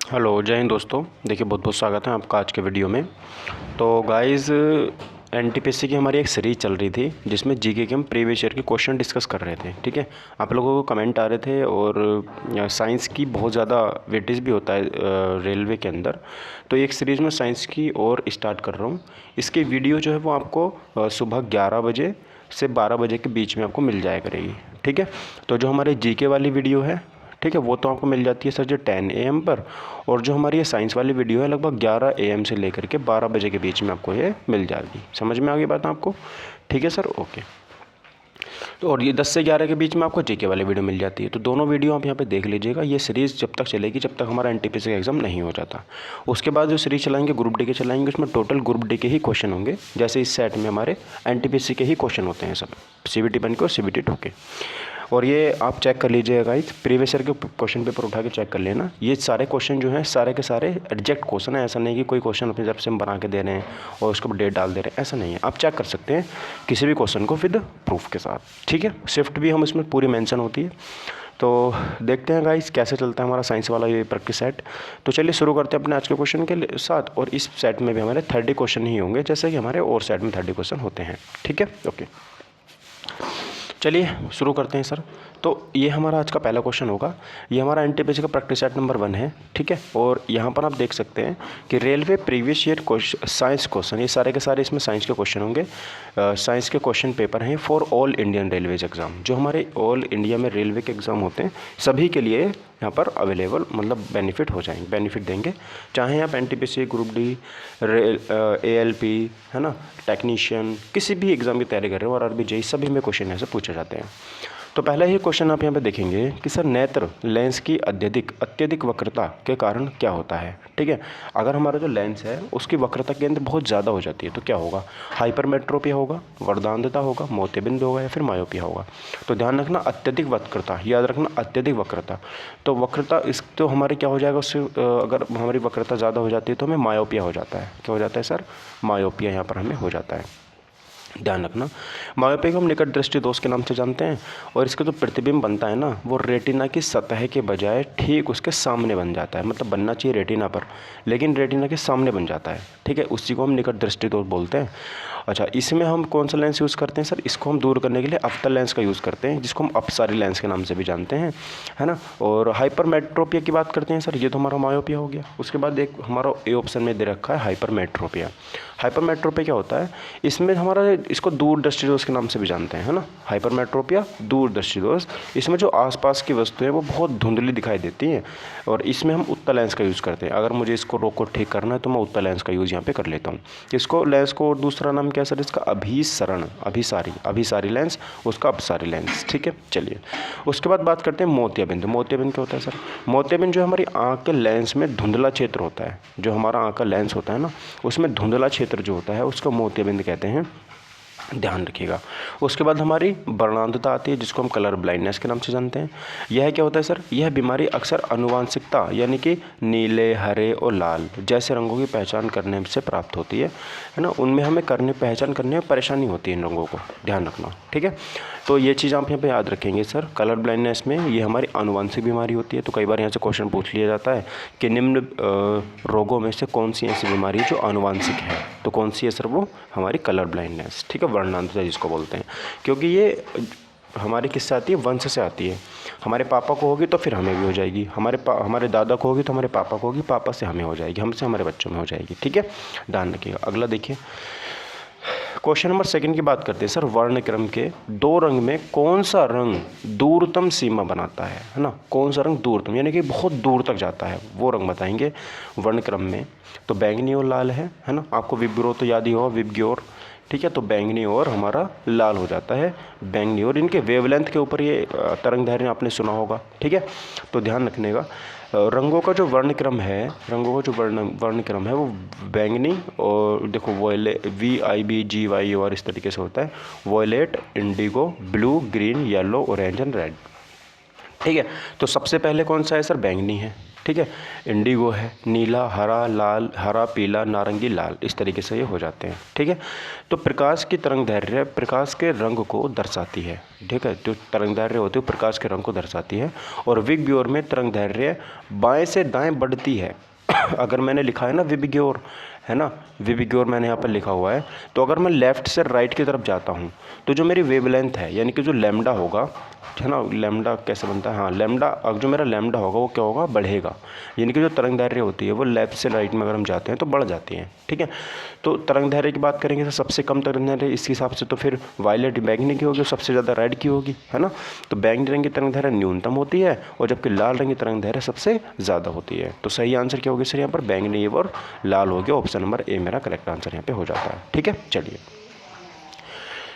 Hello, जय हिंद दोस्तों। देखिए, बहुत बहुत स्वागत है आपका आज के वीडियो में। तो गाइस, एनटीपीसी की हमारी एक सीरीज़ चल रही थी जिसमें जीके के हम प्रीवियस ईयर के क्वेश्चन डिस्कस कर रहे थे। ठीक है, आप लोगों को कमेंट आ रहे थे और साइंस की बहुत ज़्यादा वेटेज भी होता है रेलवे के अंदर। तो एक सीरीज़ में साइंस की और स्टार्ट कर रहा हूँ। इसकी वीडियो जो है वो आपको सुबह 11 बजे से 12 बजे के बीच में आपको मिल जाया करेगी। ठीक है, तो जो हमारे जीके वाली वीडियो है, ठीक है, वो तो आपको मिल जाती है सर जो 10 AM पर। और जो हमारी ये साइंस वाली वीडियो है लगभग 11 AM से लेकर के 12 बजे के बीच में आपको ये मिल जाएगी। समझ में आ गई बात आपको? ठीक है सर, ओके। तो और ये 10 से 11 के बीच में आपको जीके वाली वीडियो मिल जाती है। तो दोनों वीडियो आप यहाँ पे देख लीजिएगा। ये सीरीज़ जब तक चलेगी जब तक हमारा एनटीपीसी का एग्ज़ाम नहीं हो जाता। उसके बाद जो सीरीज़ चलाएंगे ग्रुप डी के चलाएंगे, उसमें टोटल ग्रुप डी के ही क्वेश्चन होंगे। जैसे इस सेट में हमारे एनटीपीसी के ही क्वेश्चन होते हैं सब, CBT 1 के और CBT 2 के। और ये आप चेक कर लीजिएगा गाइस, प्रीवियस ईयर के क्वेश्चन पेपर उठा के चेक कर लेना। ये सारे क्वेश्चन जो हैं सारे के सारे एग्जैक्ट क्वेश्चन है। ऐसा नहीं कि कोई क्वेश्चन अपनी तरफ से हम बना के दे रहे हैं और उसको डेट डाल दे रहे हैं, ऐसा नहीं है। आप चेक कर सकते हैं किसी भी क्वेश्चन को विद प्रूफ के साथ। ठीक है, शिफ्ट भी हम इसमें पूरी मेंशन होती है। तो देखते हैं गाइस कैसे चलता है हमारा साइंस वाला ये प्रैक्टिस सेट। तो चलिए शुरू करते हैं अपने आज के क्वेश्चन के साथ। और इस सेट में भी हमारे 30 क्वेश्चन ही होंगे, जैसे कि हमारे और सेट में 30 क्वेश्चन होते हैं। ठीक है, ओके, चलिए शुरू करते हैं सर। तो ये हमारा आज का पहला क्वेश्चन होगा। ये हमारा एनटीपीसी का प्रैक्टिस सेट नंबर 1 है। ठीक है, और यहाँ पर आप देख सकते हैं कि railway previous year science question, ये सारे के सारे इसमें साइंस के क्वेश्चन होंगे। साइंस के क्वेश्चन पेपर हैं for all Indian railways exam. जो हमारे ऑल इंडिया में रेलवे के एग्ज़ाम होते हैं सभी के लिए यहाँ पर अवेलेबल, मतलब बेनिफिट हो जाएंगे, बेनिफिट देंगे। चाहे आप एनटीपीसी, ग्रुप डी, ALP, है ना, टेक्नीशियन, किसी भी एग्ज़ाम की तैयारी कर रहे हो और आरबी जेई, सभी में क्वेश्चन ऐसे पूछे जाते हैं। तो पहला ही क्वेश्चन आप यहाँ पे देखेंगे कि सर नेत्र लेंस की अत्यधिक वक्रता के कारण क्या होता है। ठीक है, अगर हमारा जो लेंस है उसकी वक्रता केंद्र बहुत ज़्यादा हो जाती है तो क्या होगा? हाइपरमेट्रोपिया होगा, वरदानता होगा, मोतियाबिंद होगा या फिर मायोपिया होगा। तो ध्यान रखना, अत्यधिक वक्रता, याद रखना अत्यधिक वक्रता। तो वक्रता इस तो हमारे क्या हो जाएगा उससे, अगर हमारी वक्रता ज़्यादा हो जाती है तो हमें मायोपिया हो जाता है। क्या हो जाता है सर? मायोपिया यहाँ पर हमें हो जाता है। ध्यान रखना, मायोपिया को हम निकट दृष्टि दोष के नाम से जानते हैं। और इसका जो प्रतिबिंब बनता है ना, वो रेटिना की सतह के बजाय ठीक उसके सामने बन जाता है। मतलब बनना चाहिए रेटिना पर, लेकिन रेटिना के सामने बन जाता है। ठीक है, उसी को हम निकट दृष्टि दोष बोलते हैं। अच्छा, इसमें हम कौन सा लेंस यूज़ करते हैं सर? इसको हम दूर करने के लिए अवतल लेंस का यूज़ करते हैं, जिसको हम अपसारी लेंस के नाम से भी जानते हैं, है ना। और हाइपरमेट्रोपिया की बात करते हैं सर, ये तो हमारा मायोपिया हो गया। उसके बाद एक हमारा ए ऑप्शन में दे रखा है हाइपरमेट्रोपिया। हाइपरमेट्रोपिया क्या होता है? इसमें हमारा इसको दूर दृष्टि दोष के नाम से भी जानते हैं, है ना। हाइपरमेट्रोपिया, दूर दृष्टि दोष। इसमें जो आसपास की वस्तुएं वो बहुत धुंधली दिखाई देती हैं और इसमें हम उत्तल लेंस का यूज़ करते हैं। अगर मुझे इसको रोग को ठीक करना है तो मैं उत्तल लेंस का यूज़ यहाँ पे कर लेता हूँ। इसको लेंस को और दूसरा नाम क्या है सर इसका? अभिसरण, अभिसारी लेंस, उसका अपसारी लेंस। ठीक है, चलिए उसके बाद बात करते हैं मोतियाबिंद। मोतियाबिंद क्या होता है सर? मोतियाबिंद जो हमारी आँख के लेंस में धुंधला क्षेत्र होता है, जो हमारा आँख का लेंस होता है ना, उसमें धुंधला क्षेत्र जो होता है उसको मोतियाबिंद कहते हैं। ध्यान रखिएगा। उसके बाद हमारी वर्णांधता आती है, जिसको हम कलर ब्लाइंडनेस के नाम से जानते हैं। यह क्या होता है सर? यह बीमारी अक्सर आनुवांशिकता यानी कि नीले, हरे और लाल जैसे रंगों की पहचान करने से प्राप्त होती है ना। उनमें हमें पहचान करने में परेशानी होती है इन रंगों को, ध्यान रखना। ठीक है, तो ये चीज़ आप यहाँ पे याद रखेंगे सर। कलर ब्लाइंडनेस में ये हमारी आनुवांशिक बीमारी होती है। तो कई बार यहाँ से क्वेश्चन पूछ लिया जाता है कि निम्न रोगों में से कौन सी ऐसी बीमारी है जो आनुवांशिक है? तो कौन सी है सर? वो हमारी कलर ब्लाइंडनेस। ठीक है, वर्णांधता जिसको बोलते हैं, क्योंकि ये हमारी किससे आती है? वंश से आती है। हमारे पापा को होगी तो फिर हमें भी हो जाएगी, हमारे दादा को होगी तो हमारे पापा को होगी, पापा से हमें हो जाएगी, हमसे हमारे बच्चों में हो जाएगी। ठीक है, ध्यान रखिएगा। अगला देखिए, क्वेश्चन नंबर 2 की बात करते हैं सर। वर्णक्रम के दो रंग में कौन सा रंग दूरतम सीमा बनाता है ना। कौन सा रंग दूरतम यानी कि बहुत दूर तक जाता है, वो रंग बताएंगे वर्णक्रम में। तो बैंगनी और लाल है ना। आपको विबग्योर तो याद ही होगा, विबग्योर। ठीक है, तो बैंगनी और हमारा लाल हो जाता है। बैंगनी और इनके वेवलेंथ के ऊपर ये तरंग दैर्घ्य आपने सुना होगा। ठीक है, तो ध्यान रखने का, रंगों का जो वर्णक्रम है, वर्णक्रम है वो बैंगनी और देखो VIBGY और इस तरीके से होता है। Violet, indigo, blue, green, yellow, orange and red. ठीक है, तो सबसे पहले कौन सा है सर? बैंगनी है। ठीक है, इंडिगो है, नीला, हरा, लाल, हरा, पीला, नारंगी, लाल, इस तरीके से ये हो जाते हैं। ठीक है, तो प्रकाश की तरंगदैर्घ्य प्रकाश के रंग को दर्शाती है। ठीक है, जो तरंगदैर्घ्य होती है वो प्रकाश के रंग को दर्शाती है। और विबग्योर में तरंगदैर्घ्य बाएं से दाएं बढ़ती है। अगर मैंने लिखा है ना विबग्योर, है ना, विबग्योर मैंने यहाँ पर लिखा हुआ है, तो अगर मैं लेफ़्ट से राइट की तरफ जाता हूँ तो जो मेरी वेवलेंथ है, यानी कि जो लैम्डा होगा, है ना, लैम्डा कैसे बनता है, हाँ लैम्डा, अब जो मेरा लैम्डा होगा वो क्या होगा, बढ़ेगा। यानी कि जो तरंगदैर्घ्य होती है वो लेफ़्ट से राइट में अगर हम जाते हैं तो बढ़ जाती है। ठीक है, तो तरंगदैर्घ्य की बात करेंगे तो सबसे कम तरंगदैर्घ्य इस हिसाब से तो फिर वायलेट बैंगनी की होगी, सबसे ज़्यादा रेड की होगी, है ना। तो बैंगनी रंग की तरंगदैर्घ्य न्यूनतम होती है और जबकि लाल रंग की तरंगदैर्घ्य सबसे ज़्यादा होती है। तो सही आंसर क्या होगी सर यहाँ पर, बैंगनी और लाल हो गया। ऑप्शन नंबर ए मेरा करेक्ट आंसर यहाँ पे हो जाता है। ठीक है, चलिए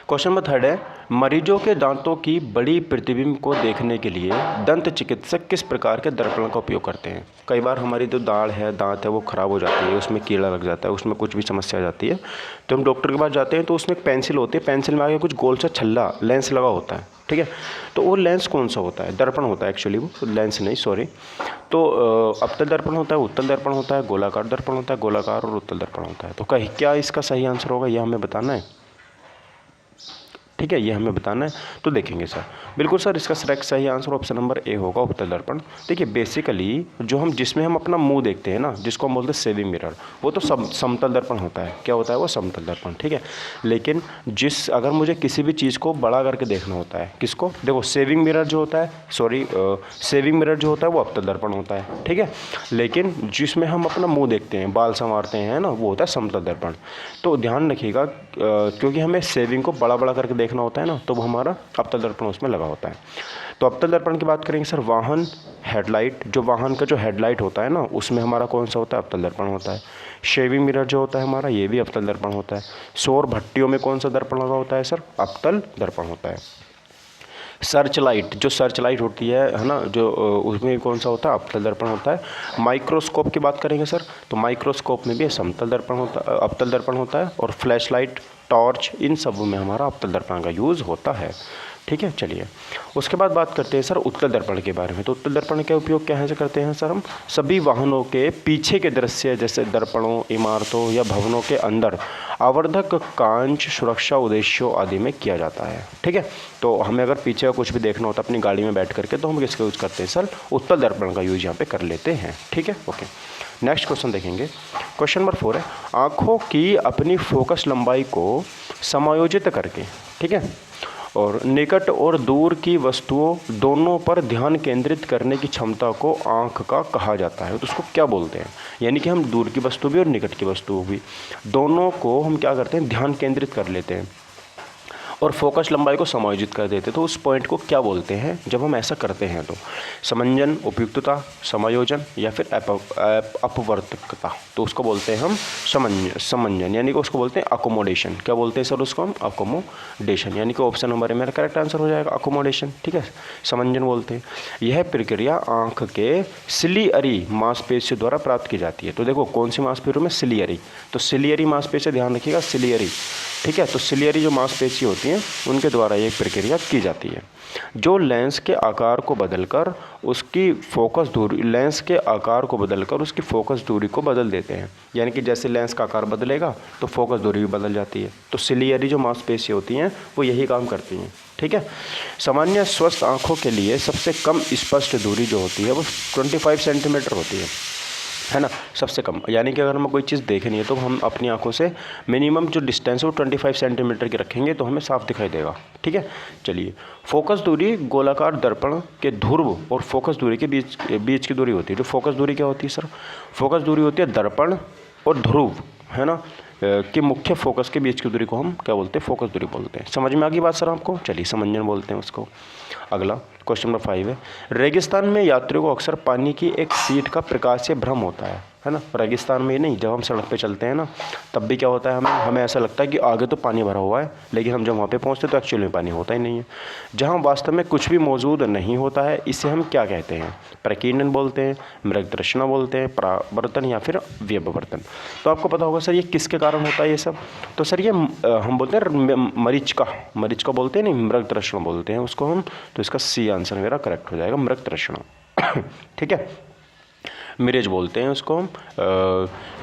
क्वेश्चन नंबर 3 है, मरीजों के दांतों की बड़ी प्रतिबिंब को देखने के लिए दंत चिकित्सक किस प्रकार के दर्पण का उपयोग करते हैं। कई बार हमारी जो दांत है वो ख़राब हो जाती है, उसमें कीड़ा लग जाता है, उसमें कुछ भी समस्या आ जाती है, तो हम डॉक्टर के पास जाते हैं तो उसमें एक पेंसिल होती है, पेंसिल में आगे कुछ गोल सा छल्ला लेंस लगा होता है। ठीक है, तो वो लेंस कौन सा होता है, दर्पण होता है एक्चुअली, वो लेंस नहीं सॉरी। तो अवतल दर्पण होता है, उत्तल दर्पण होता है, गोलाकार दर्पण होता है, गोलाकार और उत्तल दर्पण होता है। तो क्या इसका सही आंसर होगा, यह हमें बताना है। ठीक है, ये हमें बताना है। तो देखेंगे सर, बिल्कुल सर, इसका सही आंसर ऑप्शन नंबर ए होगा, उत्तल दर्पण। देखिए बेसिकली जो हम जिसमें हम अपना मुंह देखते हैं ना, जिसको हम बोलते हैं सेविंग मिरर, वो तो समतल दर्पण होता है। क्या होता है वो, समतल दर्पण। ठीक है, लेकिन अगर मुझे किसी भी चीज़ को बड़ा करके देखना होता है, किसको, देखो सेविंग मिरर जो होता है, सेविंग मिरर जो होता है वो अवतल दर्पण होता है। ठीक है, लेकिन जिसमें हम अपना मुँह देखते हैं, बाल संवारते हैं ना, वो होता है समतल दर्पण। तो ध्यान रखिएगा, क्योंकि हमें सेविंग को बड़ा बड़ा करके देखना होता है ना, तो वो हमारा अवतल दर्पण उसमें लगा होता है। तो अवतल दर्पण की बात करेंगे सर, वाहन हेडलाइट, जो वाहन का जो हेडलाइट होता है ना, उसमें हमारा कौन सा होता है, अवतल दर्पण होता है। शेविंग मिरर जो होता है हमारा, ये भी अवतल दर्पण होता है। सौर भट्टियों में कौन सा दर्पण लगा होता है सर, अवतल दर्पण होता है। सर्च लाइट, जो सर्च लाइट होती है ना, जो उसमें कौन सा होता है, अवतल दर्पण होता है। माइक्रोस्कोप की बात करेंगे सर, तो माइक्रोस्कोप में भी समतल दर्पण होता है, अवतल दर्पण होता है। और फ्लैश लाइट, टॉर्च, इन सब में हमारा अवतल दर्पण का यूज़ होता है। ठीक है, चलिए उसके बाद बात करते हैं सर उत्तल दर्पण के बारे में। तो उत्तल दर्पण का उपयोग क्या से करते हैं सर, हम सभी वाहनों के पीछे के दृश्य, जैसे दर्पणों, इमारतों या भवनों के अंदर आवर्धक कांच, सुरक्षा उद्देश्यों आदि में किया जाता है। ठीक है, तो हमें अगर पीछे का कुछ भी देखना होता है अपनी गाड़ी में बैठ करके, तो हम किसका यूज़ करते हैं सर, उत्तल दर्पण का यूज़ यहाँ पे कर लेते हैं। ठीक है, ओके, नेक्स्ट क्वेश्चन देखेंगे। क्वेश्चन नंबर 4 है, आँखों की अपनी फोकस लंबाई को समायोजित करके, ठीक है, और निकट और दूर की वस्तुओं दोनों पर ध्यान केंद्रित करने की क्षमता को आँख का कहा जाता है। तो उसको क्या बोलते हैं, यानी कि हम दूर की वस्तु भी और निकट की वस्तु भी, दोनों को हम क्या करते हैं, ध्यान केंद्रित कर लेते हैं और फोकस लंबाई को समायोजित कर देते हैं। तो उस पॉइंट को क्या बोलते हैं जब हम ऐसा करते हैं, तो समंजन, उपयुक्तता, समायोजन या फिर अपवर्तकता, तो उसको बोलते हैं हम समंजन, यानी कि उसको बोलते हैं अकोमोडेशन। क्या बोलते हैं सर उसको हम, अकोमोडेशन, यानी कि ऑप्शन नंबर मेरा करेक्ट आंसर हो जाएगा, अकोमोडेशन। ठीक है, समंजन बोलते हैं। यह प्रक्रिया आँख के सिलियरी मांसपेशियों द्वारा प्राप्त की जाती है। तो देखो कौन सी मांसपेशियों में, सिलियरी, तो सिलियरी मांसपेशियाँ, ध्यान रखिएगा सिलियरी। ठीक है, तो सिलियरी जो मांसपेशी होती हैं उनके द्वारा ये प्रक्रिया की जाती है, जो लेंस के आकार को बदलकर उसकी फोकस दूरी, लेंस के आकार को बदलकर उसकी फोकस दूरी को बदल देते हैं। यानी कि जैसे लेंस का आकार बदलेगा तो फोकस दूरी भी बदल जाती है। तो सिलियरी जो मांसपेशी होती हैं वो यही काम करती हैं। ठीक है, सामान्य स्वस्थ आँखों के लिए सबसे कम स्पष्ट दूरी जो होती है वो 25 सेंटीमीटर होती है ना, सबसे कम। यानी कि अगर हमें कोई चीज़ देखनी है तो हम अपनी आंखों से मिनिमम जो डिस्टेंस है वो 25 सेंटीमीटर की रखेंगे तो हमें साफ दिखाई देगा। ठीक है, चलिए फोकस दूरी गोलाकार दर्पण के ध्रुव और फोकस दूरी के बीच की दूरी होती है। जो फोकस दूरी क्या होती है सर, फोकस दूरी होती है दर्पण और ध्रुव, है ना, कि मुख्य फोकस के बीच की दूरी को हम क्या बोलते हैं, फोकस दूरी बोलते हैं। समझ में आ गई बात सर आपको, चलिए समंजन बोलते हैं उसको। अगला क्वेश्चन नंबर 5 है, रेगिस्तान में यात्रियों को अक्सर पानी की एक सीट का प्रकाशीय भ्रम होता है ना। रेगिस्तान में ही नहीं, जब हम सड़क पे चलते हैं ना तब भी क्या होता है, हमें ऐसा लगता है कि आगे तो पानी भरा हुआ है, लेकिन हम जब वहाँ पे पहुँचते तो एक्चुअली में पानी होता ही नहीं है। जहाँ वास्तव में कुछ भी मौजूद नहीं होता है, इसे हम क्या कहते हैं, प्रकीर्णन बोलते हैं, मृगतृष्णा बोलते हैं, परावर्तन या फिर व्यपवर्तन। तो आपको पता होगा सर ये किसके कारण होता है ये सब। तो सर ये हम बोलते हैं मरीचिका बोलते हैं, नहीं मृगतृष्णा बोलते हैं उसको हम। तो इसका सी आंसर मेरा करेक्ट हो जाएगा, मृगतृष्णा। ठीक है, मिरेज बोलते हैं उसको हम।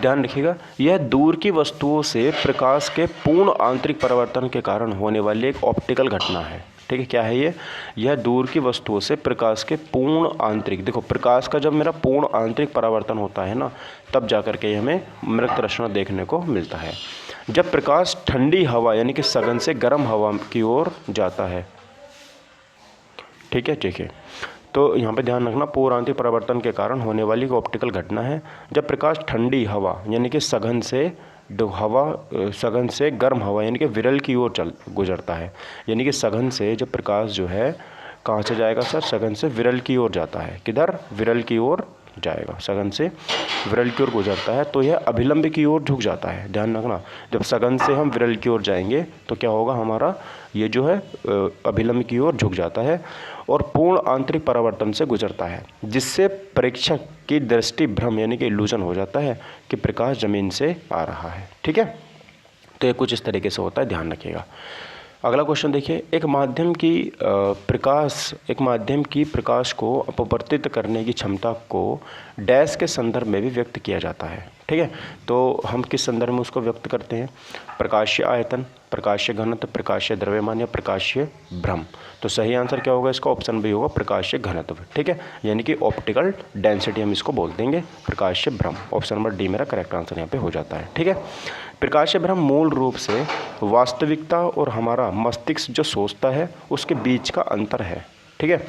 ध्यान रखिएगा, यह दूर की वस्तुओं से प्रकाश के पूर्ण आंतरिक परिवर्तन के कारण होने वाली एक ऑप्टिकल घटना है। ठीक है, क्या है ये? यह दूर की वस्तुओं से प्रकाश के पूर्ण आंतरिक, देखो प्रकाश का जब मेरा पूर्ण आंतरिक परावर्तन होता है ना, तब जाकर के हमें मृत देखने को मिलता है। जब प्रकाश ठंडी हवा यानी कि सघन से गर्म हवा की ओर जाता है। ठीक है, ठीक है। तो यहाँ पे ध्यान रखना, पूर्ण आंतरिक परावर्तन के कारण होने वाली एक ऑप्टिकल घटना है जब प्रकाश ठंडी हवा यानी कि सघन से गर्म हवा यानी कि विरल की ओर गुजरता है। यानी कि सघन से जब प्रकाश जो है कहाँ से जाएगा सर? सघन से विरल की ओर जाता है। किधर? विरल की ओर जाएगा, सघन से विरल की ओर गुजरता है तो यह अभिलंब की ओर झुक जाता है। ध्यान रखना, जब सघन से हम विरल की ओर जाएंगे तो क्या होगा, हमारा ये जो है अभिलंब की ओर झुक जाता है और पूर्ण आंतरिक परावर्तन से गुजरता है, जिससे प्रेक्षक की दृष्टि भ्रम यानी कि इल्यूजन हो जाता है कि प्रकाश जमीन से आ रहा है। ठीक है, तो ये कुछ इस तरीके से होता है, ध्यान रखिएगा। अगला क्वेश्चन देखिए, एक माध्यम की प्रकाश को अपवर्तित करने की क्षमता को डैश के संदर्भ में भी व्यक्त किया जाता है। ठीक है, तो हम किस संदर्भ में उसको व्यक्त करते हैं? प्रकाशीय आयतन, प्रकाशीय घनत्व, प्रकाशीय द्रव्यमान या प्रकाशीय भ्रम। तो सही आंसर क्या होगा इसका? ऑप्शन बी होगा, प्रकाशीय घनत्व। ठीक है, यानी कि ऑप्टिकल डेंसिटी हम इसको बोल देंगे, प्रकाशीय भ्रम। ऑप्शन नंबर डी मेरा करेक्ट आंसर यहाँ पे हो जाता है। ठीक है, प्रकाशीय भ्रम मूल रूप से वास्तविकता और हमारा मस्तिष्क जो सोचता है उसके बीच का अंतर है। ठीक है,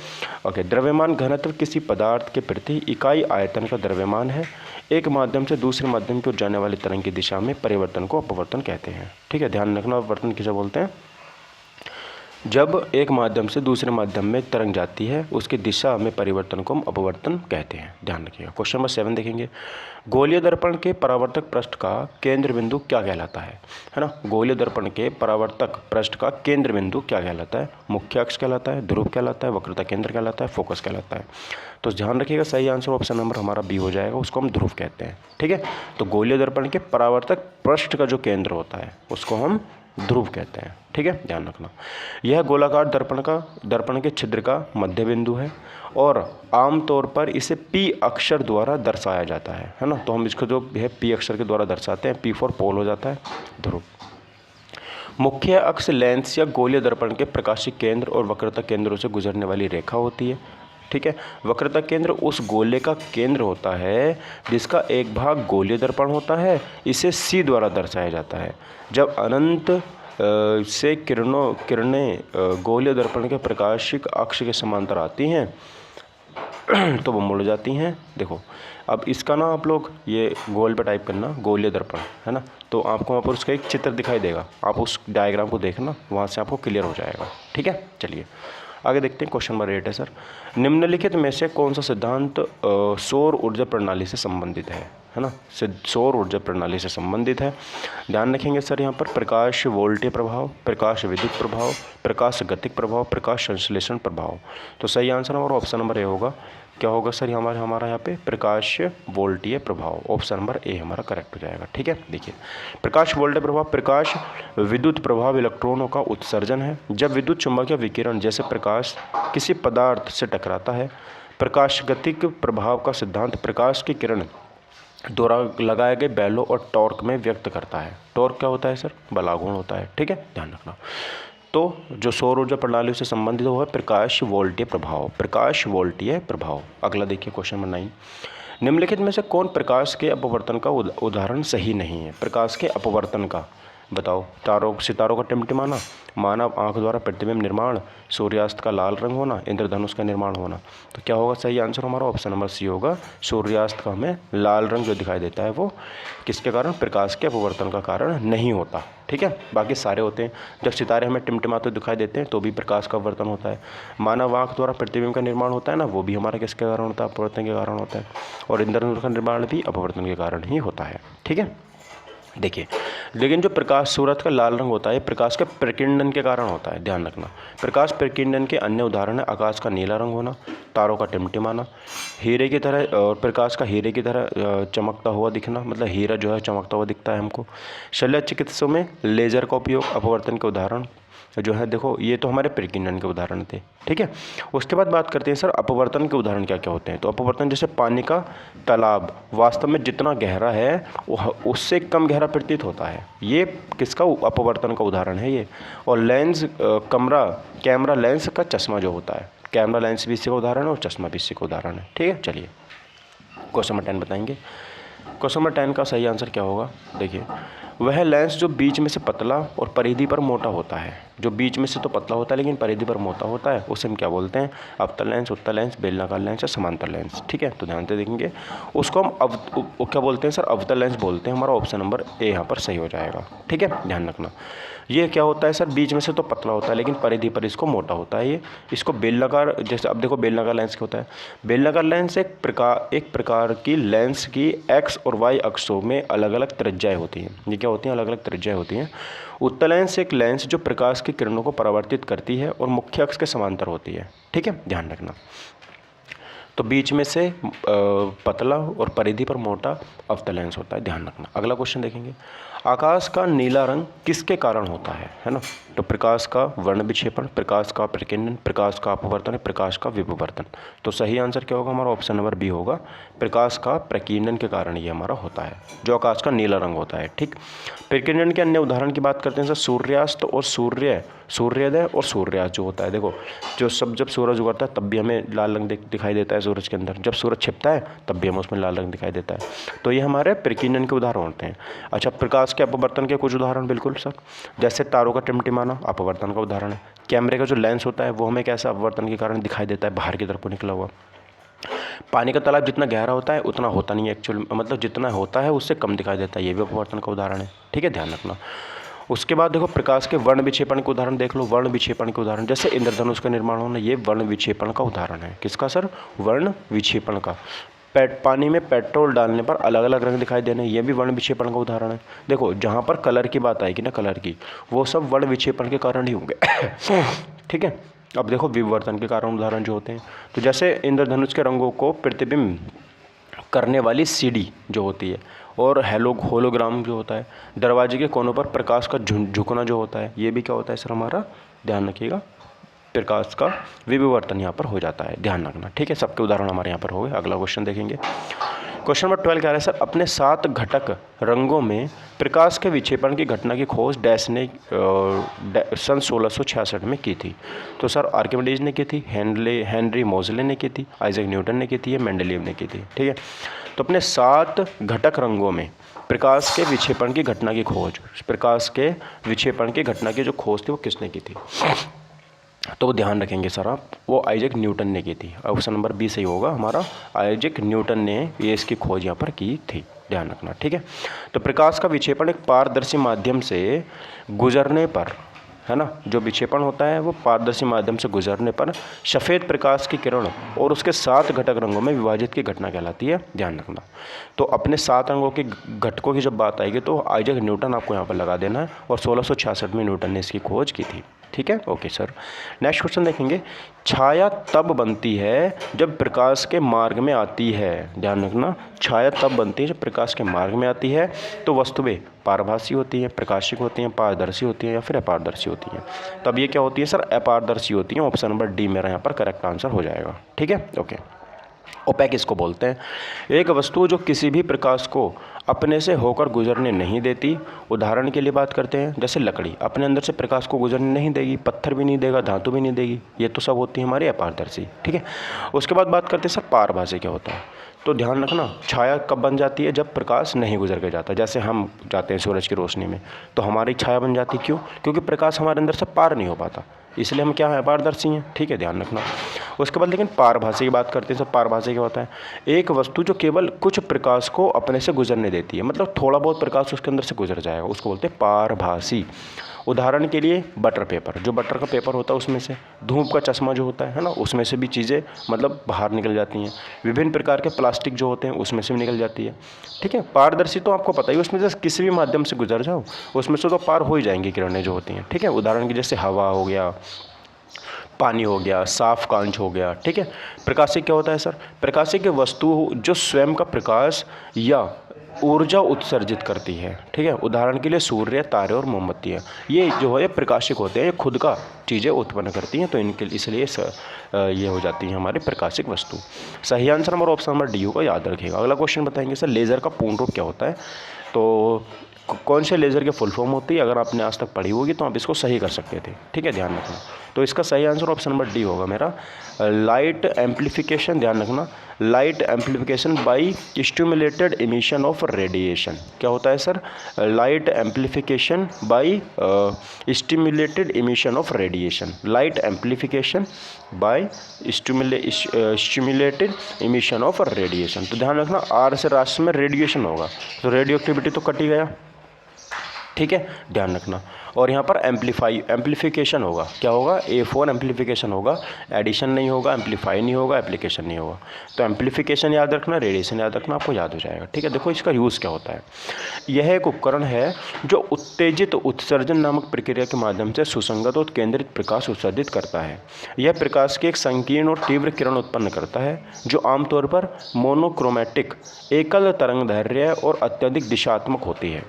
ओके। द्रव्यमान घनत्व किसी पदार्थ के प्रति इकाई आयतन का द्रव्यमान है। एक माध्यम से दूसरे माध्यम की ओर जाने वाली तरंग की दिशा में परिवर्तन को अपवर्तन कहते हैं। ठीक है, ध्यान रखना, अपवर्तन किसे बोलते हैं? जब एक माध्यम से दूसरे माध्यम में तरंग जाती है उसकी दिशा में परिवर्तन को हम अपवर्तन कहते हैं। ध्यान रखिएगा। क्वेश्चन नंबर 7 देखेंगे, गोलीय दर्पण के परावर्तक पृष्ठ का केंद्र बिंदु क्या कहलाता है ना? गोलीय दर्पण के परावर्तक पृष्ठ का केंद्र बिंदु क्या कहलाता है? मुख्य अक्ष कहलाता है, ध्रुव कहलाता है, वक्रता केंद्र कहलाता है, फोकस कहलाता है। तो ध्यान रखिएगा, सही आंसर ऑप्शन नंबर हमारा बी हो जाएगा, उसको हम ध्रुव कहते हैं। ठीक है, तो गोलीय दर्पण के परावर्तक पृष्ठ का जो केंद्र होता है उसको हम ध्रुव कहते हैं। ठीक है, ध्यान रखना। यह गोलाकार दर्पण के छिद्र का मध्य बिंदु है और आमतौर पर इसे पी अक्षर द्वारा दर्शाया जाता है ना? तो हम इसको जो है पी अक्षर के द्वारा दर्शाते हैं, पी फॉर पोल हो जाता है, ध्रुव। मुख्य अक्ष लेंस या गोलीय दर्पण के प्रकाशिक केंद्र और वक्रता केंद्रों से गुजरने वाली रेखा होती है। ठीक है, वक्रता केंद्र उस गोले का केंद्र होता है जिसका एक भाग गोलीय दर्पण होता है, इसे सी द्वारा दर्शाया जाता है। जब अनंत से किरणें गोलीय दर्पण के प्रकाशिक अक्ष के समांतर आती हैं तो वो मुड़ जाती हैं। देखो, अब इसका ना आप लोग ये गोल पे टाइप करना, गोलीय दर्पण है ना, तो आपको वहाँ पर उसका एक चित्र दिखाई देगा, आप उस डायग्राम को देखना, वहाँ से आपको क्लियर हो जाएगा। ठीक है, चलिए आगे देखते हैं। क्वेश्चन नंबर 8 है सर, निम्नलिखित में से कौन सा सिद्धांत सौर ऊर्जा प्रणाली से संबंधित है ना? सौर ऊर्जा प्रणाली से संबंधित है। ध्यान रखेंगे सर यहाँ पर, प्रकाश वोल्टीय प्रभाव, प्रकाश विद्युत प्रभाव, प्रकाश गतिक प्रभाव, प्रकाश संश्लेषण प्रभाव। तो सही आंसर हमारा ऑप्शन नंबर ए होगा। क्या होगा सर हमारा यहाँ पे? प्रकाश वोल्टीय प्रभाव। ऑप्शन नंबर ए हमारा करेक्ट हो जाएगा। ठीक है, देखिए, प्रकाश वोल्टीय प्रभाव प्रकाश विद्युत प्रभाव इलेक्ट्रॉनों का उत्सर्जन है जब विद्युत चुम्बकीय विकिरण जैसे प्रकाश किसी पदार्थ से टकराता है। प्रकाश गतिक प्रभाव का सिद्धांत प्रकाश की किरण द्वारा लगाए गए बैलों और टॉर्क में व्यक्त करता है। टॉर्क क्या होता है सर? बलागुण होता है। ठीक है, ध्यान रखना। तो जो सौर ऊर्जा प्रणाली से संबंधित हुआ है प्रकाश वोल्टीय प्रभाव, प्रकाश वोल्टीय प्रभाव। अगला देखिए क्वेश्चन नंबर 9, निम्नलिखित में से कौन प्रकाश के अपवर्तन का उदाहरण सही नहीं है? प्रकाश के अपवर्तन का बताओ। सितारों का टिमटिमाना, मानव आंख द्वारा प्रतिबिंब निर्माण, सूर्यास्त का लाल रंग होना, इंद्रधनुष का निर्माण होना। तो क्या होगा सही आंसर हमारा? ऑप्शन नंबर सी होगा। सूर्यास्त का हमें लाल रंग जो दिखाई देता है वो किसके कारण? प्रकाश के अपवर्तन का कारण नहीं होता। ठीक है, बाकी सारे होते हैं। जब सितारे हमें टिमटिमाते दिखाई देते हैं तो भी प्रकाश का अपवर्तन होता है। मानव आंख द्वारा प्रतिबिंब का निर्माण होता है ना, वो भी हमारा किसके कारण होता है? अपवर्तन के कारण होता है। और इंद्रधनुष का निर्माण भी अपवर्तन के कारण ही होता है। ठीक है, देखिए, लेकिन जो प्रकाश सूरज का लाल रंग होता है प्रकाश के प्रकीर्णन के कारण होता है। ध्यान रखना, प्रकाश प्रकीर्णन के अन्य उदाहरण है आकाश का नीला रंग होना, तारों का टिमटिमाना, हीरे की तरह, और प्रकाश का हीरे की तरह चमकता हुआ दिखना, मतलब हीरा जो है चमकता हुआ दिखता है हमको। शल्य चिकित्सकों में लेजर का उपयोग अपवर्तन के उदाहरण। जो है देखो ये तो हमारे परिकीर्णन के उदाहरण थे, ठीक है। उसके बाद बात करते हैं सर अपवर्तन के उदाहरण क्या क्या होते हैं। तो अपवर्तन जैसे पानी का तालाब वास्तव में जितना गहरा है उससे कम गहरा प्रतीत होता है, ये किसका अपवर्तन का उदाहरण है ये। और लेंस कैमरा लेंस का चश्मा जो होता है, कैमरा लेंस भी इसी का उदाहरण है और चश्मा भी इसी का उदाहरण है, ठीक है। चलिए क्वेश्चन नंबर 10 बताएंगे। क्वेश्चन नंबर 10 का सही आंसर क्या होगा, देखिए वह लेंस जो बीच में से पतला और परिधि पर मोटा होता है, जो बीच में से तो पतला होता है लेकिन परिधि पर मोटा होता है, उसे हम क्या बोलते हैं, अवतल लेंस, उत्तल लेंस, बेलनाकार लेंस या समांतर लेंस, ठीक है। तो ध्यान से देखेंगे उसको हम क्या बोलते हैं सर, अवतल लेंस बोलते हैं। हमारा ऑप्शन नंबर ए यहाँ पर सही हो जाएगा, ठीक है, ध्यान रखना। ये क्या होता है सर, बीच में से तो पतला होता है लेकिन परिधि पर इसको मोटा होता है। ये इसको बेलनाकार, जैसे अब देखो बेलनाकार लेंस क्या होता है, बेलनाकार लेंस एक प्रकार की लेंस की एक्स और वाई अक्षों में अलग अलग त्रिज्याएं होती हैं। ये क्या होती हैं, अलग अलग त्रिज्याएं होती हैं। उत्तल लेंस एक लेंस जो प्रकाश की किरणों को परावर्तित करती है और मुख्य अक्ष के समांतर होती है, ठीक है, ध्यान रखना। तो बीच में से पतला और परिधि पर मोटा अवतल लेंस होता है, ध्यान रखना। अगला क्वेश्चन देखेंगे, आकाश का नीला रंग किसके कारण होता है ना। तो प्रकाश का वर्ण विक्षेपण, प्रकाश का प्रकीर्णन, प्रकाश का अपवर्तन, प्रकाश का विवर्तन। तो सही आंसर क्या होगा, हमारा ऑप्शन नंबर बी होगा, प्रकाश का प्रकीर्णन के कारण ये हमारा होता है, जो आकाश का नीला रंग होता है, ठीक। प्रकीर्णन के अन्य उदाहरण की बात करते हैं सर, सूर्यास्त और सूर्योदय और सूर्यास्त जो होता है, देखो जब सूरज उगता है तब भी हमें लाल रंग दिखाई देता है सूरज के अंदर, जब सूरज छिपता है तब भी हमें उसमें लाल रंग दिखाई देता है। तो ये हमारे प्रकीर्णन के उदाहरण होते हैं। अच्छा, प्रकाश के अपवर्तन के कुछ उदाहरण बिल्कुल सर, जैसे तारों का टिमटिमाना अपवर्तन का उदाहरण है। कैमरे का जो लेंस होता है वो हमें कैसा अपवर्तन के कारण दिखाई देता है, बाहर की तरफ को निकला हुआ। पानी का तालाब जितना गहरा होता है उतना होता नहीं है एक्चुअल, मतलब जितना होता है उससे कम दिखाई देता है, ये भी अपवर्तन का उदाहरण है, ठीक है, ध्यान रखना। उसके बाद देखो प्रकाश के वर्ण विक्षेपण के उदाहरण देख लो। वर्ण विक्षेपण के उदाहरण जैसे इंद्रधनुष का निर्माण होना, ये वर्ण विक्षेपण का उदाहरण है। किसका सर, वर्ण विक्षेपण का। पानी में पेट्रोल डालने पर अलग अलग रंग दिखाई देने, ये भी वर्ण विक्षेपण का उदाहरण है। देखो जहाँ पर कलर की बात आएगी ना, कलर की, वो सब वर्ण विक्षेपण के कारण ही होंगे ठीक है। अब देखो विवर्तन के कारण उदाहरण जो होते हैं, तो जैसे इंद्रधनुष के रंगों को प्रतिबिंब करने वाली सीडी जो होती है, और होलोग्राम जो होता है, दरवाजे के कोनों पर प्रकाश का झुकना जो होता है, ये भी क्या होता है सर हमारा, ध्यान रखिएगा, प्रकाश का विवर्तन यहाँ पर हो जाता है, ध्यान रखना, ठीक है। सबके उदाहरण हमारे यहाँ पर हो गए। अगला क्वेश्चन देखेंगे। क्वेश्चन नंबर 12 क्या है सर, अपने 7 घटक रंगों में प्रकाश के विक्षेपण की घटना की खोज डैश ने सन 1666 में की थी। तो सर आर्किमिडीज ने की थी, हेनरी मोजले ने की थी, आइजैक न्यूटन ने की थी, या मेंडेलीव ने की थी, ठीक है। तो अपने 7 घटक रंगों में प्रकाश के विक्षेपण की घटना की खोज, प्रकाश के विक्षेपण की घटना की जो खोज थी वो किसने की थी, तो वो ध्यान रखेंगे सर आप, वो आइजैक न्यूटन ने की थी। ऑप्शन नंबर बी सही होगा हमारा, आइजैक न्यूटन ने ये इसकी खोज यहाँ पर की थी, ध्यान रखना, ठीक है। तो प्रकाश का विक्षेपण एक पारदर्शी माध्यम से गुजरने पर, है ना, जो विक्षेपण होता है वो पारदर्शी माध्यम से गुजरने पर सफ़ेद प्रकाश की किरण और उसके 7 घटक रंगों में विभाजित की घटना कहलाती है, ध्यान रखना। तो अपने 7 रंगों के घटकों की जब बात आएगी तो आइजैक न्यूटन आपको यहाँ पर लगा देना है, और 1666 में न्यूटन ने इसकी खोज की थी, ठीक है, ओके सर। नेक्स्ट क्वेश्चन देखेंगे, छाया तब बनती है जब प्रकाश के मार्ग में आती है, ध्यान रखना, छाया तब बनती है जब प्रकाश के मार्ग में आती है। तो वस्तुएं पारभासी होती हैं, प्रकाशिक होती हैं, पारदर्शी होती हैं, या फिर अपारदर्शी होती हैं। तब ये क्या होती है सर, अपारदर्शी होती हैं। ऑप्शन नंबर डी मेरा यहाँ पर करेक्ट आंसर हो जाएगा, ठीक है, ओके। ओपैक इसको बोलते हैं, एक वस्तु जो किसी भी प्रकाश को अपने से होकर गुजरने नहीं देती। उदाहरण के लिए बात करते हैं, जैसे लकड़ी अपने अंदर से प्रकाश को गुजरने नहीं देगी, पत्थर भी नहीं देगा, धातु भी नहीं देगी, ये तो सब होती है हमारी अपारदर्शी, ठीक है। उसके बाद बात करते हैं सर पारभासी क्या होता है। तो ध्यान रखना, छाया कब बन जाती है, जब प्रकाश नहीं गुजर के जाता। जैसे हम जाते हैं सूरज की रोशनी में तो हमारी छाया बन जाती, क्यों, क्योंकि प्रकाश हमारे अंदर से पार नहीं हो पाता, इसलिए हम क्या हैं, पारदर्शी हैं, ठीक है, ध्यान रखना। उसके बाद लेकिन पारभासी की बात करते हैं सर, पारभासी क्या होता है, एक वस्तु जो केवल कुछ प्रकाश को अपने से गुजरने देती है, मतलब थोड़ा बहुत प्रकाश उसके अंदर से गुजर जाएगा, उसको बोलते हैं पारभासी। उदाहरण के लिए बटर पेपर, जो बटर का पेपर होता है उसमें से, धूप का चश्मा जो होता है ना, उसमें से भी चीज़ें मतलब बाहर निकल जाती हैं। विभिन्न प्रकार के प्लास्टिक जो होते हैं उसमें से भी निकल जाती है, ठीक है। पारदर्शी तो आपको पता ही, उसमें से किसी भी माध्यम से गुजर जाओ उसमें से तो पार हो ही जाएंगी किरणें जो होती हैं, ठीक है। उदाहरण की जैसे हवा हो गया, पानी हो गया, साफ कांच हो गया, ठीक है। प्रकाशिक क्या होता है सर, प्रकाशिक वस्तु जो स्वयं का प्रकाश या ऊर्जा उत्सर्जित करती है, ठीक है। उदाहरण के लिए सूर्य, तारे और मोमबत्तियाँ, ये जो है प्रकाशिक होते हैं, ये खुद का चीज़ें उत्पन्न करती हैं, तो इनके इसलिए ये हो जाती हैं हमारी प्रकाशिक वस्तु। सही आंसर हमारा ऑप्शन नंबर डी होगा, याद रखिएगा। अगला क्वेश्चन बताएंगे सर, लेज़र का पूर्ण रूप क्या होता है। तो कौन से लेज़र की फुल फॉर्म होती है, अगर आपने आज तक पढ़ी होगी तो आप इसको सही कर सकते थे, ठीक है, ध्यान रखना। तो इसका सही आंसर ऑप्शन नंबर डी होगा मेरा, लाइट एम्प्लीफिकेशन। ध्यान रखना, light amplification by stimulated emission of radiation. क्या होता है sir, light amplification by stimulated emission of radiation. Light amplification by stimulated emission of radiation. तो ध्यान रखना, आर से राष्ट्र में रेडिएशन होगा, तो रेडियो एक्टिविटी तो कट ही गया, ठीक है, ध्यान रखना। और यहाँ पर एम्प्लीफिकेशन होगा, क्या होगा, A4 एम्प्लीफिकेशन होगा, एडिशन नहीं होगा, एम्प्लीफाई नहीं होगा, एप्लीकेशन नहीं होगा। तो एम्प्लीफिकेशन याद रखना, रेडिएशन याद रखना, आपको याद हो जाएगा, ठीक है। देखो इसका यूज़ क्या होता है। यह एक उपकरण है जो उत्तेजित उत्सर्जन नामक प्रक्रिया के माध्यम से सुसंगत और केंद्रित प्रकाश उत्सर्जित करता है। यह प्रकाश की एक संकीर्ण और तीव्र किरण उत्पन्न करता है जो आमतौर पर मोनोक्रोमैटिक, एकल तरंगदैर्घ्य और अत्यधिक दिशात्मक होती है।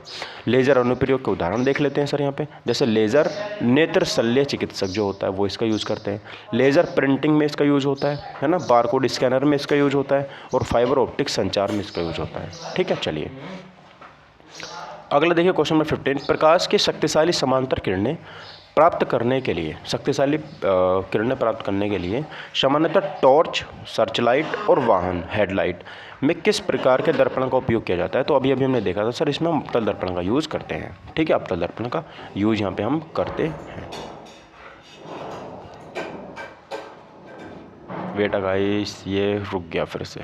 लेजर अनुप्रयोग के उदाहरण देख लेते हैं सर यहाँ पे। जैसे लेज़र नेत्र शल्य चिकित्सक जो होता है वो इसका यूज़ करते हैं। लेज़र प्रिंटिंग में इसका यूज़ होता है ना, बारकोड स्कैनर में इसका यूज़ होता है, और फाइबर ऑप्टिक संचार में इसका यूज़ होता है, ठीक है। चलिए अगला देखिए क्वेश्चन नंबर 15। प्रकाश की शक्तिशाली समांतर किरणें प्राप्त करने के लिए, शक्तिशाली किरणें प्राप्त करने के लिए सामान्यतः टॉर्च, सर्चलाइट और वाहन हेडलाइट में किस प्रकार के दर्पण का उपयोग किया जाता है। तो अभी हमने देखा था सर, इसमें हम अवतल दर्पण का यूज़ करते हैं, ठीक है, अवतल दर्पण का यूज़ यहाँ पे हम करते हैं। बेटा गाइस ये रुक गया फिर से।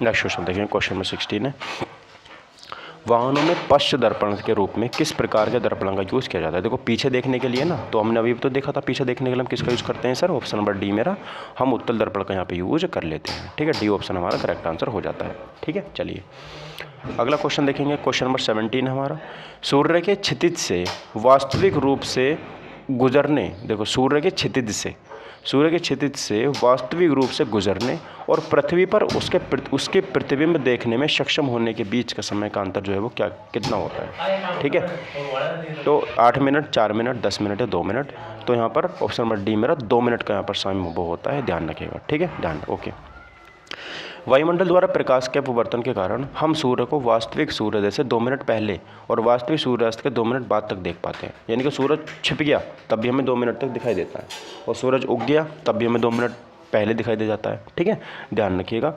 नेक्स्ट क्वेश्चन देखेंगे, क्वेश्चन नंबर 16 है, वाहनों में पश्च दर्पण के रूप में किस प्रकार के दर्पण का यूज़ किया जाता है। देखो पीछे देखने के लिए ना, तो हमने अभी तो देखा था, पीछे देखने के लिए हम किसका यूज़ करते हैं सर, ऑप्शन नंबर डी मेरा, हम उत्तल दर्पण का यहाँ पे यूज़ कर लेते हैं, ठीक है। डी ऑप्शन हमारा करेक्ट आंसर हो जाता है, ठीक है। चलिए अगला क्वेश्चन देखेंगे, क्वेश्चन नंबर 17 है हमारा, सूर्य के क्षितिज से वास्तविक रूप से गुजरने, देखो सूर्य के क्षितिज से वास्तविक रूप से गुजरने और पृथ्वी पर उसके प्रतिबिंब देखने में सक्षम होने के बीच का समय का अंतर जो है वो कितना होता है, ठीक है। तो 8 मिनट, 4 मिनट, 10 मिनट या 2 मिनट। तो यहाँ पर ऑप्शन नंबर डी मेरा 2 मिनट का यहाँ पर समय वो होता है, ध्यान रखिएगा, ठीक है, ध्यान, ओके। वायुमंडल द्वारा प्रकाश के अपवर्तन के कारण हम सूर्य को वास्तविक सूर्योदय से 2 मिनट पहले और वास्तविक सूर्यास्त के 2 मिनट बाद तक देख पाते हैं। यानी कि सूरज छिप गया तब भी हमें 2 मिनट तक दिखाई देता है, और सूरज उग गया तब भी हमें 2 मिनट पहले दिखाई दे जाता है, ठीक है, ध्यान रखिएगा।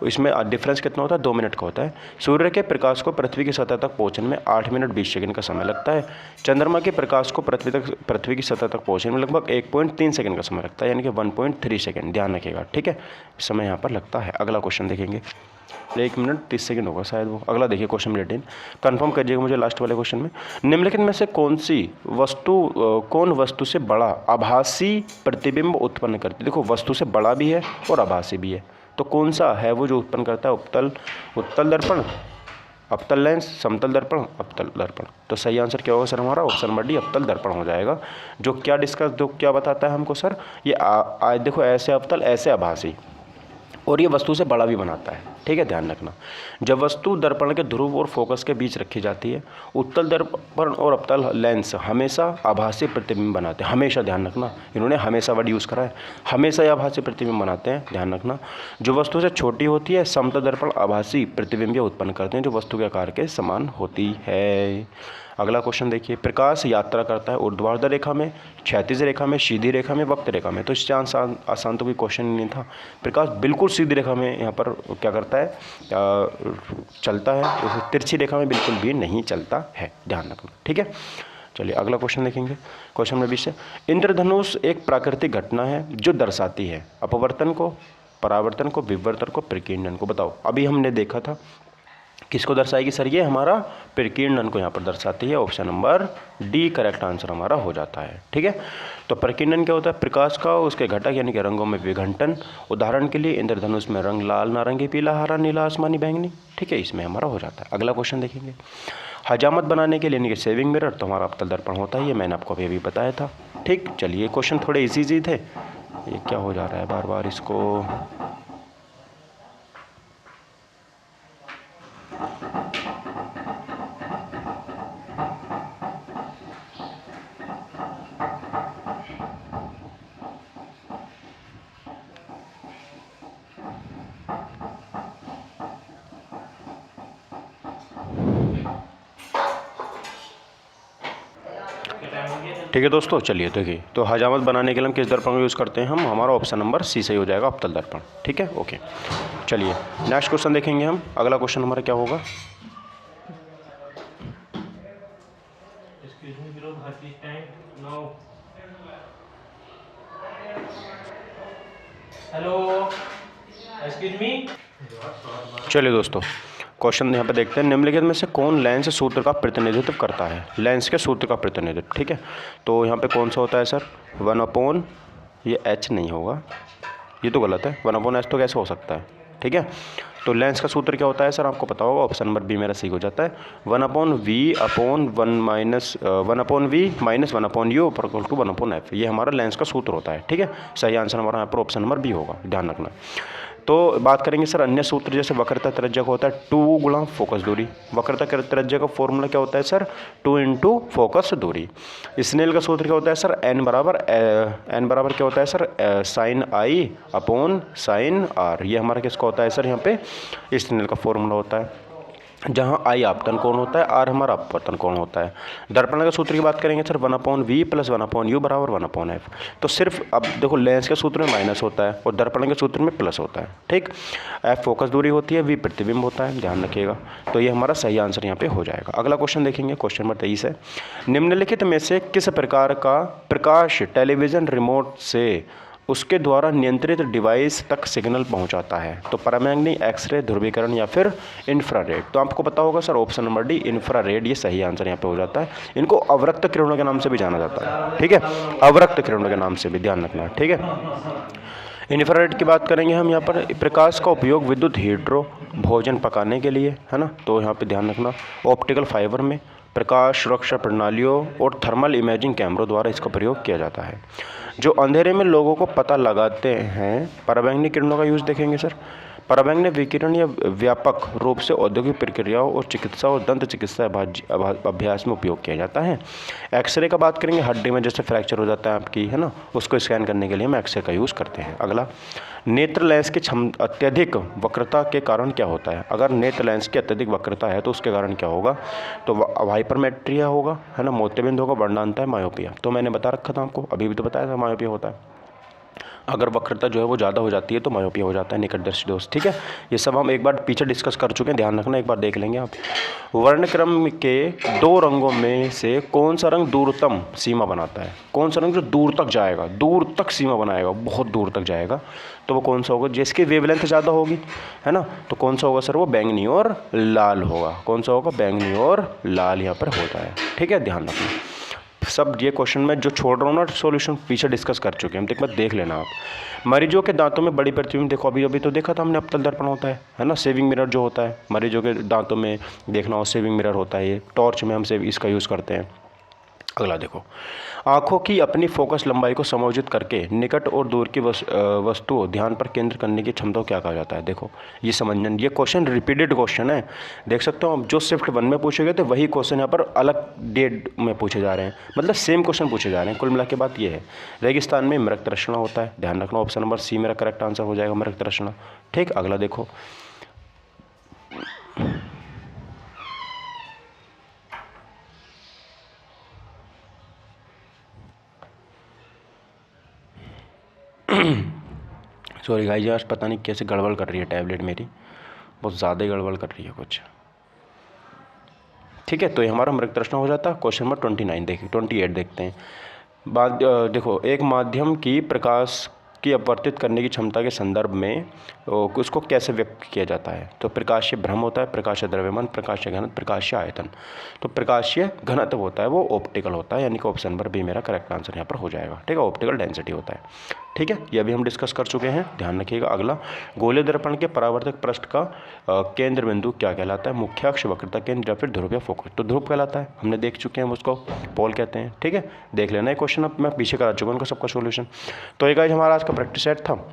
इसमें डिफरेंस कितना होता है, 2 मिनट का होता है। सूर्य के प्रकाश को पृथ्वी की सतह तक पहुंचने में 8 मिनट 20 सेकंड का समय लगता है। चंद्रमा के प्रकाश को पृथ्वी की सतह तक पहुंचने में लगभग 1.3 सेकंड का समय लगता है, यानी कि 1.3 सेकंड, ध्यान रखिएगा, ठीक है, समय यहाँ पर लगता है। अगला क्वेश्चन देखेंगे, 1 मिनट 30 सेकंड होगा शायद वो। अगला देखिए क्वेश्चन नंबर 18, कन्फर्म करिएगा मुझे लास्ट वाले क्वेश्चन में, निम्नलिखित में से कौन वस्तु से बड़ा आभासी प्रतिबिंब उत्पन्न करती है। देखो वस्तु से बड़ा भी है और आभासी भी है, तो कौन सा है वो जो उत्पन्न करता है, उत्तल दर्पण, अवतल लेंस, समतल दर्पण, अवतल दर्पण। तो सही आंसर क्या होगा सर हमारा, ऑप्शन नंबर डी अवतल दर्पण हो जाएगा। जो क्या बताता है हमको सर, ये देखो ऐसे अवतल, ऐसे आभासी, और ये वस्तु से बड़ा भी बनाता है, ठीक है, ध्यान रखना। जब वस्तु दर्पण के ध्रुव और फोकस के बीच रखी जाती है, उत्तल दर्पण और अवतल लेंस हमेशा आभासी प्रतिबिंब बनाते हैं, हमेशा, ध्यान रखना, इन्होंने हमेशा वर्ड यूज़ करा है, हमेशा ये आभासी प्रतिबिंब बनाते हैं, ध्यान रखना। जो वस्तु से छोटी होती है, समतल दर्पण आभासी प्रतिबिंब उत्पन्न करते हैं जो वस्तु के आकार के समान होती है। अगला क्वेश्चन देखिए, प्रकाश यात्रा करता है ऊर्ध्वाधर रेखा में, क्षैतिज रेखा में, सीधी रेखा में, वक्र रेखा में। तो इससे आसान तो कोई क्वेश्चन नहीं था। प्रकाश बिल्कुल सीधी रेखा में यहाँ पर क्या करता है, चलता है, उसे तिरछी रेखा में बिल्कुल भी नहीं चलता है, ध्यान रखना, ठीक है। चलिए अगला क्वेश्चन देखेंगे, क्वेश्चन नंबर 20 है, इंद्रधनुष एक प्राकृतिक घटना है जो दर्शाती है अपवर्तन को, परावर्तन को, विवर्तन को, प्रकीर्णन को। बताओ अभी हमने देखा था, किसको दर्शाएगी सर, ये हमारा प्रकीर्णन को यहाँ पर दर्शाती है, option number D correct answer हमारा हो जाता है, ठीक है। तो प्रकीर्णन क्या होता है, प्रकाश का उसके घटक यानी कि रंगों में विघटन। उदाहरण के लिए इंद्रधनुष में रंग लाल, नारंगी, पीला, हरा, नीला, आसमानी, बैंगनी, ठीक है, इसमें हमारा हो जाता है। अगला क्वेश्चन देखेंगे, हजामत बनाने के लिए यानी कि सेविंग मिरर, तो हमारा अवतल दर्पण होता है, ये मैंने आपको अभी बताया था, ठीक है। ठीक, चलिए क्वेश्चन थोड़े इजी थे। ये क्या हो जा रहा है बार बार इसको, ठीक है दोस्तों। चलिए देखिए, तो हजामत बनाने के लिए हम किस दर्पण का यूज़ करते हैं, हम हमारा ऑप्शन नंबर सी सही हो जाएगा, अवतल दर्पण। ठीक है, ओके। चलिए नेक्स्ट क्वेश्चन देखेंगे हम। अगला क्वेश्चन हमारा क्या होगा, हेलो एक्सक्यूज मी। चलिए दोस्तों क्वेश्चन यहाँ पे देखते हैं, निम्नलिखित में से कौन लेंस सूत्र का प्रतिनिधित्व करता है, लेंस के सूत्र का प्रतिनिधित्व। ठीक है, तो यहाँ पे कौन सा होता है सर, 1/, ये h नहीं होगा, ये तो गलत है, 1/h तो कैसे हो सकता है। ठीक है, तो लेंस का सूत्र क्या होता है सर, आपको पता होगा, ऑप्शन नंबर बी मेरा सही हो जाता है, 1/v/1-1/u=1/f, ये हमारा लेंस का सूत्र होता है। ठीक है, सही आंसर हमारा यहाँ पर ऑप्शन नंबर बी होगा, ध्यान रखना। तो बात करेंगे सर अन्य सूत्र, जैसे वक्रता त्रिज्या का होता है 2 गुणा फोकस दूरी। वक्रता त्रिज्या का फॉर्मूला क्या होता है सर, 2 इंटू फोकस दूरी। स्नेल का सूत्र क्या होता है सर, n बराबर क्या होता है sir, sine I upon sine R. ये हमारा किसका होता है सर, यहाँ पे स्नेल का फॉर्मूला होता है, जहाँ आई आपतन कोण होता है, आर हमारा अपवर्तन कोण होता है। दर्पण का सूत्र की बात करेंगे सर, 1/v + 1/u बराबर 1/f। तो सिर्फ अब देखो, लेंस के सूत्र में माइनस होता है और दर्पण के सूत्र में प्लस होता है। ठीक, f फोकस दूरी होती है, v प्रतिबिंब होता है, ध्यान रखिएगा। तो ये हमारा सही आंसर यहाँ पे हो जाएगा। अगला क्वेश्चन देखेंगे, क्वेश्चन नंबर 23 है, निम्नलिखित में से किस प्रकार का प्रकाश टेलीविजन रिमोट से उसके द्वारा नियंत्रित डिवाइस तक सिग्नल पहुंचाता है, तो पराबैंगनी, एक्सरे, ध्रुवीकरण या फिर इंफ्रारेड। तो आपको पता होगा sir option number D infrared, ये सही आंसर यहाँ पे हो जाता है। इनको अवरक्त किरणों के नाम से भी जाना जाता है। ठीक है, अवरक्त किरणों के नाम से भी, ध्यान रखना। ठीक है, इंफ्रारेड की बात करेंगे हम यहाँ पर, प्रकाश का उपयोग विद्युत हीटरों, भोजन पकाने के लिए, है ना, तो यहाँ पे ध्यान रखना, ऑप्टिकल फाइबर में, प्रकाश सुरक्षा प्रणालियों और थर्मल इमेजिंग कैमरों द्वारा इसका प्रयोग किया जाता है। जो अंधेरे में लोगों को पता लगाते हैं, पराबैंगनी किरणों का यूज़ देखेंगे सर। पराबैंगनी विकिरण या व्यापक रूप से औद्योगिक प्रक्रियाओं और चिकित्सा और दंत चिकित्सा अभ्यास में उपयोग किया जाता है। एक्सरे का बात करेंगे, हड्डी में जैसे फ्रैक्चर हो जाता है आपकी, है ना, उसको स्कैन करने के लिए हम एक्सरे का यूज़ करते हैं। अगला, नेत्र लेंस की अत्यधिक वक्रता के कारण क्या होता है। अगर नेत्र लेंस की अत्यधिक वक्रता है तो उसके कारण क्या होगा, तो हाइपरमेट्रिया होगा, है ना, मोतियाबिंद होगा, वर्णांता है, मायोपिया। तो मैंने बता रखा था आपको, अभी भी तो बताया था, मायोपिया होता है। अगर वक्रता जो है वो ज़्यादा हो जाती है तो मायोपिया हो जाता है, निकटदर्शी दोष। ठीक है, ये सब हम एक बार पीछे डिस्कस कर चुके हैं, ध्यान रखना, एक बार देख लेंगे आप। वर्णक्रम के 2 रंगों में से कौन सा रंग दूरतम सीमा बनाता है, कौन सा रंग जो दूर तक जाएगा, दूर तक सीमा बनाएगा, बहुत दूर तक जाएगा, तो वो कौन सा होगा, जिसकी वेवलेंथ ज़्यादा होगी, है ना, तो कौन सा होगा सर, वो बैंगनी और लाल होगा। कौन सा होगा, बैंगनी और लाल यहाँ पर होता है। ठीक है, ध्यान रखना। सब ये क्वेश्चन में जो छोड़ रहा हूँ ना, सॉल्यूशन पीछे डिस्कस कर चुके हैं हम, एक बार देख लेना आप। मरीजों के दांतों में बड़ी प्रतिबिंब, देखो अभी अभी तो देखा था हमने, अवतल दर्पण होता है ना, सेविंग मिरर जो होता है, मरीजों के दांतों में देखना हो, सेविंग मिरर होता है, ये टॉर्च में हम इसका यूज़ करते हैं। अगला देखो, आँखों की अपनी फोकस लंबाई को समायोजित करके निकट और दूर की वस्तुओं ध्यान पर केंद्र करने की क्षमता को क्या कहा जाता है। देखो ये समझना, ये क्वेश्चन रिपीटेड क्वेश्चन है, देख सकते हो, जो शिफ्ट 1 में पूछे गए थे वही क्वेश्चन यहाँ पर अलग डेट में पूछे जा रहे हैं, मतलब सेम क्वेश्चन पूछे जा रहे हैं। कुल मिला के बात ये है, रेगिस्तान में मृग तृष्णा होता है, ध्यान रखना, ऑप्शन नंबर सी मेरा करेक्ट आंसर हो जाएगा, मृग तृष्णा। ठीक, अगला देखो, सॉरी गाइस, आज पता नहीं कैसे गड़बड़ कर रही है टैबलेट मेरी, बहुत ज़्यादा ही गड़बड़ कर रही है कुछ। ठीक है, तो ये हमारा मृग तृष्णा हो जाता है। क्वेश्चन नंबर 28 देखते हैं। देखो, एक माध्यम की प्रकाश की अपवर्तित करने की क्षमता के संदर्भ में उसको कैसे व्यक्त किया जाता है, तो प्रकाशीय भ्रम होता है, प्रकाशीय द्रव्यमान, प्रकाशीय घनत्व, प्रकाशीय आयतन। तो प्रकाशीय घनत्व होता है वो ऑप्टिकल होता है, यानी कि ऑप्शन नंबर बी मेरा करेक्ट आंसर यहाँ पर हो जाएगा। ठीक है, ऑप्टिकल डेंसिटी होता है। ठीक है, ये अभी हम डिस्कस कर चुके हैं, ध्यान रखिएगा। अगला, गोलीय दर्पण के परावर्तक पृष्ठ का केंद्र बिंदु क्या कहलाता है? मुख्य अक्ष, वक्रता केंद्र या फिर ध्रुव या फोकस? तो ध्रुव कहलाता है, हमने देख चुके हैं उसको, पोल कहते हैं। ठीक है, देख लेना ये क्वेश्चन, अब मैं पीछे करा चुका हूँ उनका सबका सोल्यूशन। तो ये गाइस हमारा आज का प्रैक्टिस सेट था,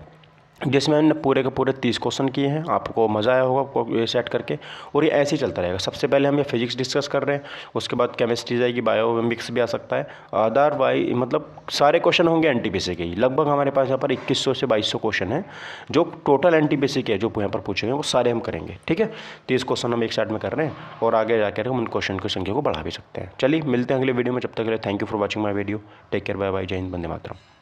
जिसमें हमने पूरे के पूरे 30 क्वेश्चन किए हैं। आपको मज़ा आया होगा ये सेट करके, और ये ऐसे ही चलता रहेगा। सबसे पहले हम ये फिजिक्स डिस्कस कर रहे हैं, उसके बाद केमिस्ट्री जाएगी, बायो मिक्स भी आ सकता है, अदरवाइज मतलब सारे क्वेश्चन होंगे एनटीपीसी के ही। लगभग हमारे पास यहाँ पर 2100 से 2200 क्वेश्चन है जो टोटल एनटीपीसी के जो यहाँ पर पूछे गए वो सारे हम करेंगे। ठीक है, 30 क्वेश्चन हम एक साइड में कर रहे हैं और आगे जाकर हम उन क्वेश्चन की संख्या को बढ़ा भी सकते हैं। चलिए मिलते हैं अगले वीडियो में, जब तक के लिए thank you for watching my video. Take care, bye bye, जय हिंद, वंदे मातरम।